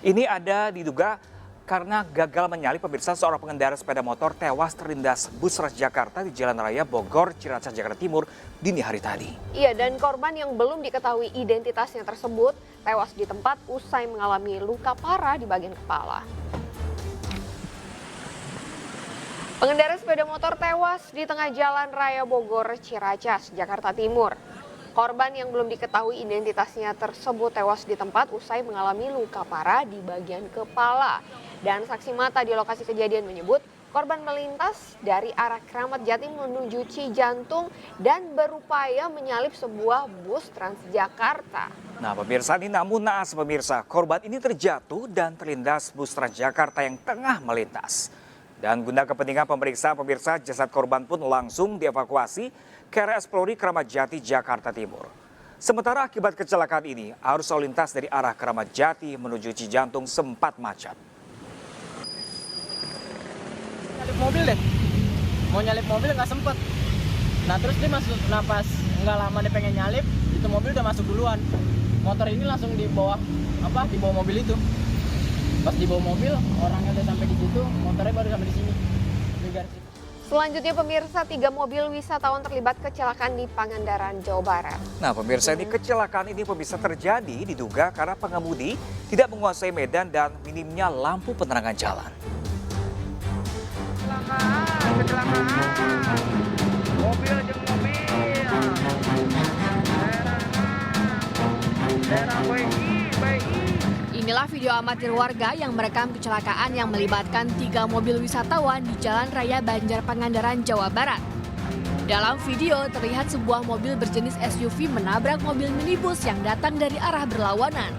Ini ada diduga karena gagal menyalip pemirsa seorang pengendara sepeda motor tewas terlindas bus Transjakarta di Jalan Raya Bogor, Ciracas, Jakarta Timur dini hari tadi. Iya, dan korban yang belum diketahui identitasnya tersebut tewas di tempat usai mengalami luka parah di bagian kepala. Pengendara sepeda motor tewas di tengah Jalan Raya Bogor, Ciracas, Jakarta Timur. Korban yang belum diketahui identitasnya tersebut tewas di tempat usai mengalami luka parah di bagian kepala. Dan saksi mata di lokasi kejadian menyebut korban melintas dari arah Kramat Jati menuju Cijantung dan berupaya menyalip sebuah bus Transjakarta. Nah pemirsa, ini namun naas pemirsa, korban ini terjatuh dan terlindas bus Transjakarta yang tengah melintas. Dan guna kepentingan pemeriksaan pemirsa, jasad korban pun langsung dievakuasi ke RS Polri Kramat Jati, Jakarta Timur. Sementara akibat kecelakaan ini, arus lalu lintas dari arah Kramat Jati menuju Cijantung sempat macet. Nyalip mobil deh, mau nyalip mobil nggak sempet. Nah terus dia masuk, pas nggak lama dia pengen nyalip, itu mobil udah masuk duluan. Motor ini langsung di bawah mobil itu. Pas di bawah mobil, orangnya udah sampai di situ, motornya baru sampai di sini. Selanjutnya pemirsa, 3 mobil wisatawan terlibat kecelakaan di Pangandaran, Jawa Barat. Nah pemirsa, ini kecelakaan ini pemirsa terjadi diduga karena pengemudi tidak menguasai medan dan minimnya lampu penerangan jalan. Kecelakaan, mobil jeung mobil, daerah BI. Inilah video amatir warga yang merekam kecelakaan yang melibatkan 3 mobil wisatawan di Jalan Raya Banjar Pangandaran, Jawa Barat. Dalam video terlihat sebuah mobil berjenis SUV menabrak mobil minibus yang datang dari arah berlawanan.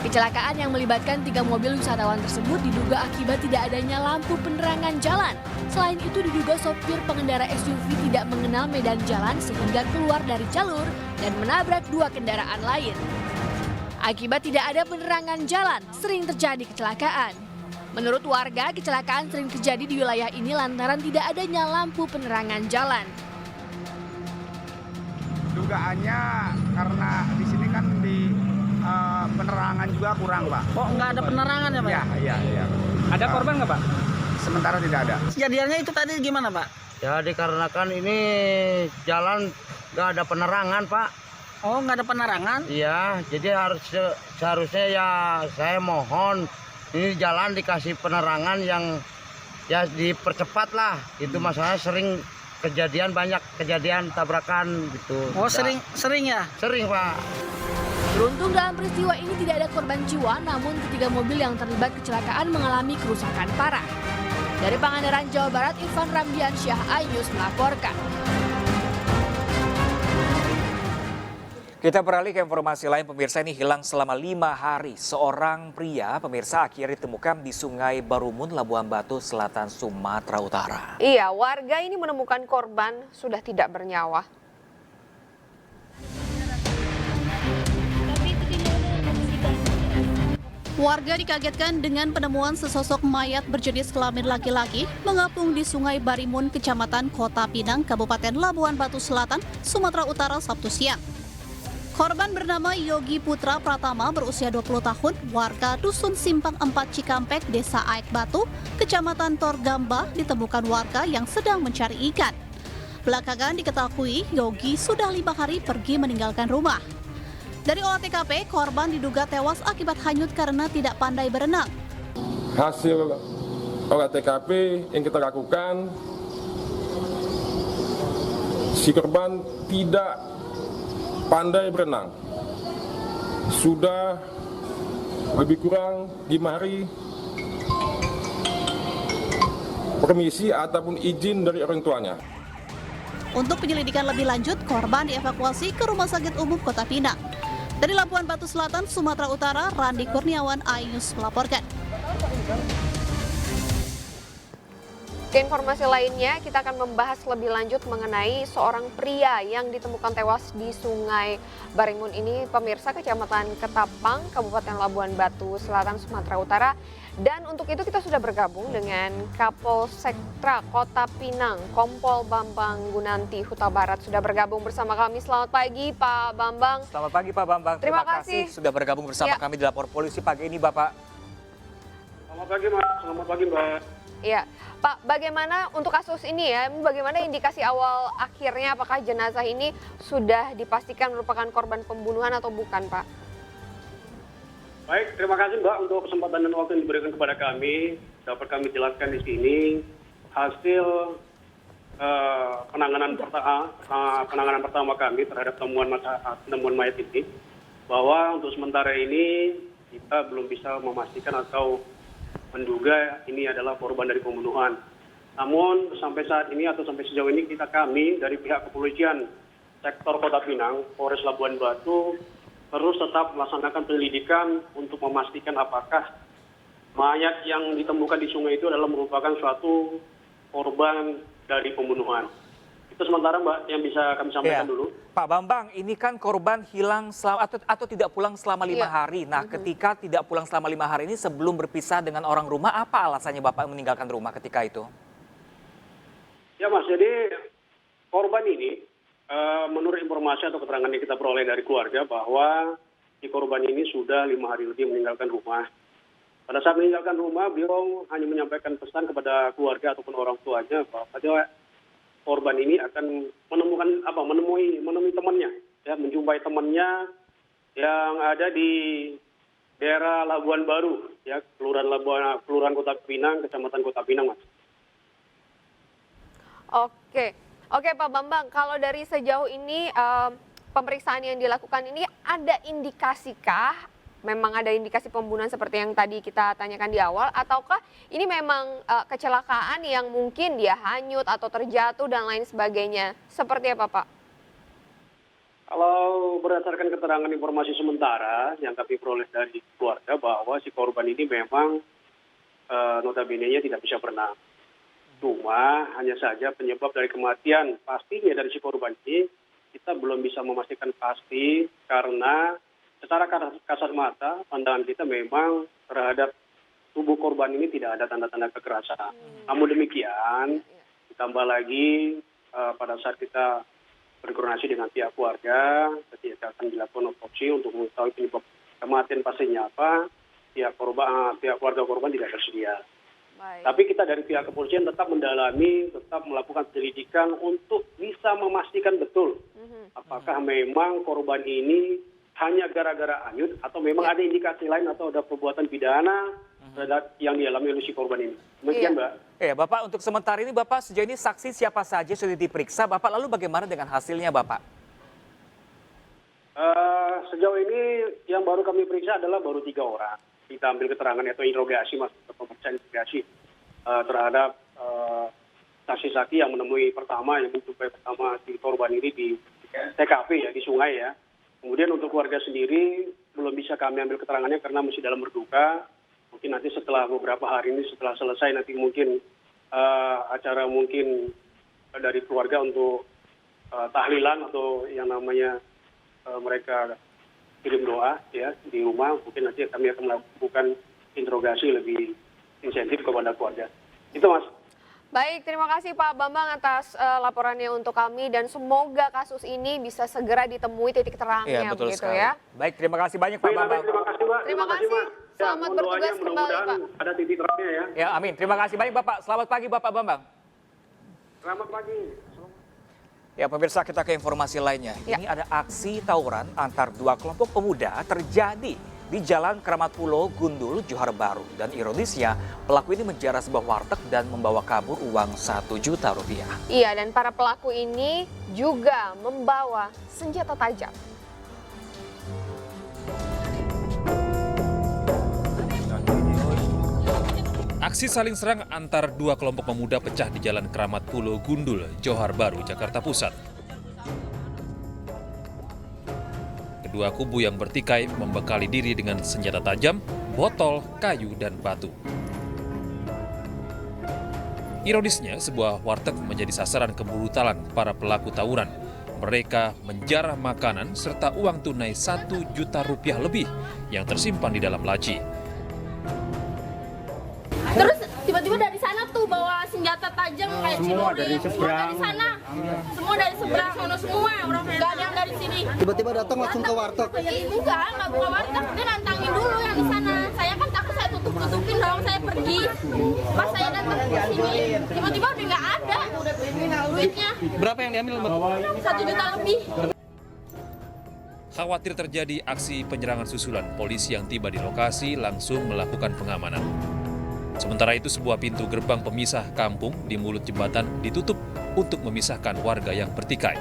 Kecelakaan yang melibatkan 3 mobil wisatawan tersebut diduga akibat tidak adanya lampu penerangan jalan. Selain itu diduga sopir pengendara SUV tidak mengenal medan jalan sehingga keluar dari jalur dan menabrak 2 kendaraan lain. Akibat tidak ada penerangan jalan, sering terjadi kecelakaan. Menurut warga, kecelakaan sering terjadi di wilayah ini lantaran tidak adanya lampu penerangan jalan. Dugaannya karena di sini kan di penerangan juga kurang, Pak. Kok nggak ada penerangan ya Pak? Iya. Ada korban nggak Pak? Sementara tidak ada. Kejadiannya itu tadi gimana Pak? Ya dikarenakan ini jalan nggak ada penerangan Pak. Oh nggak ada penerangan? Iya, jadi seharusnya ya saya mohon ini jalan dikasih penerangan yang ya dipercepat lah. Itu masalahnya sering banyak kejadian tabrakan gitu. Oh sering ya? Sering Pak. Beruntung dalam peristiwa ini tidak ada korban jiwa, namun ketiga mobil yang terlibat kecelakaan mengalami kerusakan parah. Dari Pangandaran, Jawa Barat, Irfan Ramdiansyah, iNews melaporkan. Kita beralih ke informasi lain pemirsa, ini hilang selama 5 hari. Seorang pria pemirsa akhirnya ditemukan di Sungai Barumun, Labuan Batu, Selatan, Sumatera Utara. Iya, warga ini menemukan korban sudah tidak bernyawa. Warga dikagetkan dengan penemuan sesosok mayat berjenis kelamin laki-laki mengapung di Sungai Barimun, Kecamatan Kota Pinang, Kabupaten Labuan Batu Selatan, Sumatera Utara, Sabtu siang. Korban bernama Yogi Putra Pratama berusia 20 tahun, warga Dusun Simpang 4 Cikampek, Desa Aek Batu, Kecamatan Torgamba, ditemukan warga yang sedang mencari ikan. Belakangan diketahui Yogi sudah 5 hari pergi meninggalkan rumah. Dari olah TKP, korban diduga tewas akibat hanyut karena tidak pandai berenang. Hasil olah TKP yang kita lakukan, si korban tidak pandai berenang. Sudah lebih kurang 5 hari permisi ataupun izin dari orang tuanya. Untuk penyelidikan lebih lanjut, korban dievakuasi ke Rumah Sakit Umum Kota Pinang. Dari Labuan Batu Selatan, Sumatera Utara, Randi Kurniawan, iNews melaporkan. Ke informasi lainnya, kita akan membahas lebih lanjut mengenai seorang pria yang ditemukan tewas di Sungai Barimun ini, pemirsa, Kecamatan Ketapang, Kabupaten Labuan Batu Selatan, Sumatera Utara. Dan untuk itu kita sudah bergabung dengan Kapolsektra Kota Pinang, Kompol Bambang Gunanti Huta Barat. Sudah bergabung bersama kami. Selamat pagi, Pak Bambang. Selamat pagi, Pak Bambang. Terima kasih sudah bergabung bersama kami di Lapor Polisi pagi ini, Bapak. Selamat pagi, Mas. Selamat pagi, Mbak. Iya, Pak, bagaimana untuk kasus ini ya, bagaimana indikasi awal akhirnya, apakah jenazah ini sudah dipastikan merupakan korban pembunuhan atau bukan, Pak? Baik, terima kasih, Mbak, untuk kesempatan dan waktu yang diberikan kepada kami. Dapat kami jelaskan di sini hasil penanganan pertama kami terhadap temuan mayat ini, bahwa untuk sementara ini kita belum bisa memastikan atau menduga ini adalah korban dari pembunuhan. Namun sampai saat ini atau sampai sejauh ini kami dari pihak kepolisian sektor Kota Pinang, Polres Labuan Batu terus tetap melaksanakan penyelidikan untuk memastikan apakah mayat yang ditemukan di sungai itu adalah merupakan suatu korban dari pembunuhan. Itu sementara, Mbak, yang bisa kami sampaikan dulu. Pak Bambang, ini kan korban hilang atau tidak pulang selama 5 hari. Nah, ketika tidak pulang selama 5 hari ini sebelum berpisah dengan orang rumah, apa alasannya Bapak meninggalkan rumah ketika itu? Ya, Mas, jadi korban ini menurut informasi atau keterangan yang kita peroleh dari keluarga bahwa si korban ini sudah 5 hari lebih meninggalkan rumah. Pada saat meninggalkan rumah, beliau hanya menyampaikan pesan kepada keluarga ataupun orang tuanya bahwa korban ini akan menemui temannya, ya, menjumpai temannya yang ada di daerah Labuan Baru, ya, Kelurahan Kota Pinang, Kecamatan Kota Pinang, Mas. Oke, Pak Bambang, kalau dari sejauh ini pemeriksaan yang dilakukan ini ada indikasikah? Memang ada indikasi pembunuhan seperti yang tadi kita tanyakan di awal, ataukah ini memang kecelakaan yang mungkin dia hanyut atau terjatuh dan lain sebagainya? Seperti apa, Pak? Kalau berdasarkan keterangan informasi sementara yang kami peroleh dari keluarga bahwa si korban ini memang notabene-nya tidak bisa berenang. Cuma hanya saja penyebab dari kematian pastinya dari si korban ini kita belum bisa memastikan pasti karena secara kasat mata, pandangan kita memang terhadap tubuh korban ini tidak ada tanda-tanda kekerasan. Namun demikian, ditambah lagi pada saat kita berkoordinasi dengan pihak keluarga, ketika akan dilakukan otopsi untuk mengetahui penyebab kematian pastinya apa, pihak keluarga korban tidak tersedia. Baik. Tapi kita dari pihak kepolisian tetap mendalami, tetap melakukan penyelidikan untuk bisa memastikan betul apakah memang korban ini hanya gara-gara hanyut atau memang ada indikasi lain atau ada perbuatan pidana yang dialami oleh si korban ini. Demikian, Mbak. Bapak, untuk sementara ini Bapak sejauh ini saksi siapa saja sudah diperiksa, Bapak, lalu bagaimana dengan hasilnya, Bapak? Sejauh ini yang baru kami periksa adalah baru 3 orang. Kita ambil keterangan atau interogasi, Mas, pemeriksaan interogasi terhadap saksi-saksi yang menemui yang menjumpai pertama si korban ini di TKP, ya, di sungai, ya. Kemudian untuk keluarga sendiri belum bisa kami ambil keterangannya karena masih dalam berduka. Mungkin nanti setelah beberapa hari ini, setelah selesai nanti mungkin acara mungkin dari keluarga untuk tahlilan atau yang namanya mereka kirim doa, ya, di rumah. Mungkin nanti kami akan melakukan interogasi lebih insentif kepada keluarga. Itu, Mas. Baik, terima kasih Pak Bambang atas laporannya untuk kami dan semoga kasus ini bisa segera ditemui titik terangnya, betul begitu sekali. ya. Baik, terima kasih banyak Pak Bambang. Terima kasih, Mbak. Terima kasih. Mas. Selamat bertugas kembali, Pak. Ada titik terangnya, ya. Ya, amin. Terima kasih banyak Bapak. Selamat pagi Bapak Bambang. Selamat pagi. Ya, pemirsa, kita ke informasi lainnya. Ya. Ini ada aksi tawuran antar 2 kelompok pemuda terjadi di Jalan Keramat Pulo, Gundul, Johar Baru. Dan ironisnya, pelaku ini menjara sebuah warteg dan membawa kabur uang Rp1 juta. Iya, dan para pelaku ini juga membawa senjata tajam. Aksi saling serang antar 2 kelompok pemuda pecah di Jalan Keramat Pulo, Gundul, Johar Baru, Jakarta Pusat. Kedua kubu yang bertikai membekali diri dengan senjata tajam, botol, kayu, dan batu. Ironisnya, sebuah warteg menjadi sasaran kebrutalan para pelaku tawuran. Mereka menjarah makanan serta uang tunai 1 juta rupiah lebih yang tersimpan di dalam laci. Terus tiba-tiba dari sana tuh bawa senjata tajam kayak Semua ciluri. dari seberang. Semua dari sana. Semua dari seberang. Semua. Gak ada yang dari sini. Tiba-tiba datang langsung ke warteg. Enggak buka warteg. Dia nantangin dulu yang di sana. Saya kan takut, saya tutup-tutupin dong, saya pergi. Pas saya datang ke sini, tiba-tiba udah nggak ada duitnya. Berapa yang diambil, Mbak? 1 juta lebih. Khawatir terjadi aksi penyerangan susulan, polisi yang tiba di lokasi langsung melakukan pengamanan. Sementara itu, sebuah pintu gerbang pemisah kampung di mulut jembatan ditutup untuk memisahkan warga yang bertikai.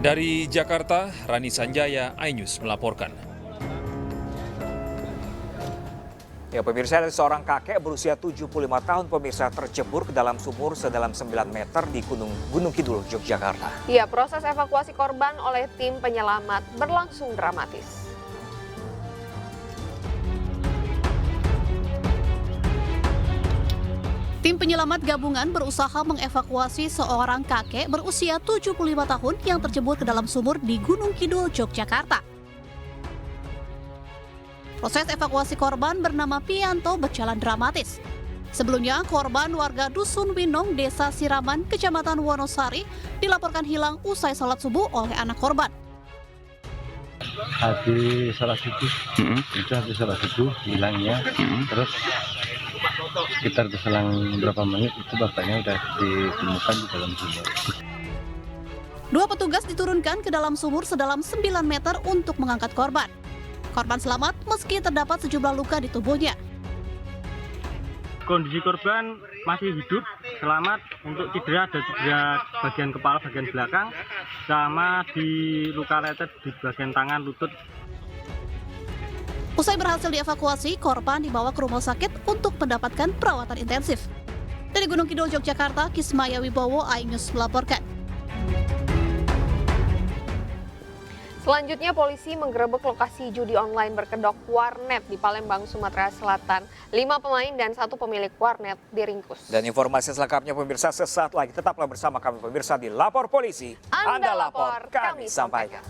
Dari Jakarta, Rani Sanjaya, iNews melaporkan. Ya, pemirsa, ada seorang kakek berusia 75 tahun pemirsa tercebur ke dalam sumur sedalam 9 meter di Gunung Kidul, Yogyakarta. Ya, proses evakuasi korban oleh tim penyelamat berlangsung dramatis. Tim penyelamat gabungan berusaha mengevakuasi seorang kakek berusia 75 tahun yang tercebur ke dalam sumur di Gunung Kidul, Yogyakarta. Proses evakuasi korban bernama Pianto berjalan dramatis. Sebelumnya, korban warga Dusun Winong, Desa Siraman, Kecamatan Wonosari, dilaporkan hilang usai sholat subuh oleh anak korban. Habis sholat subuh, itu habis sholat subuh hilangnya, terus sekitar berselang beberapa menit itu bapaknya udah ditemukan di dalam sumur. 2 petugas diturunkan ke dalam sumur sedalam 9 meter untuk mengangkat korban. Korban selamat meski terdapat sejumlah luka di tubuhnya. Kondisi korban masih hidup, selamat. Untuk cedera, ada cedera bagian kepala, bagian belakang, sama di luka letet di bagian tangan, lutut. Usai berhasil dievakuasi, korban dibawa ke rumah sakit untuk mendapatkan perawatan intensif. Dari Gunung Kidul, Yogyakarta, Kismaya Wibowo, iNews melaporkan. Selanjutnya, polisi menggerebek lokasi judi online berkedok warnet di Palembang, Sumatera Selatan. 5 pemain dan 1 pemilik warnet diringkus. Dan informasi selengkapnya pemirsa sesaat lagi, tetaplah bersama kami pemirsa di Lapor Polisi. Anda lapor, kami sampaikan.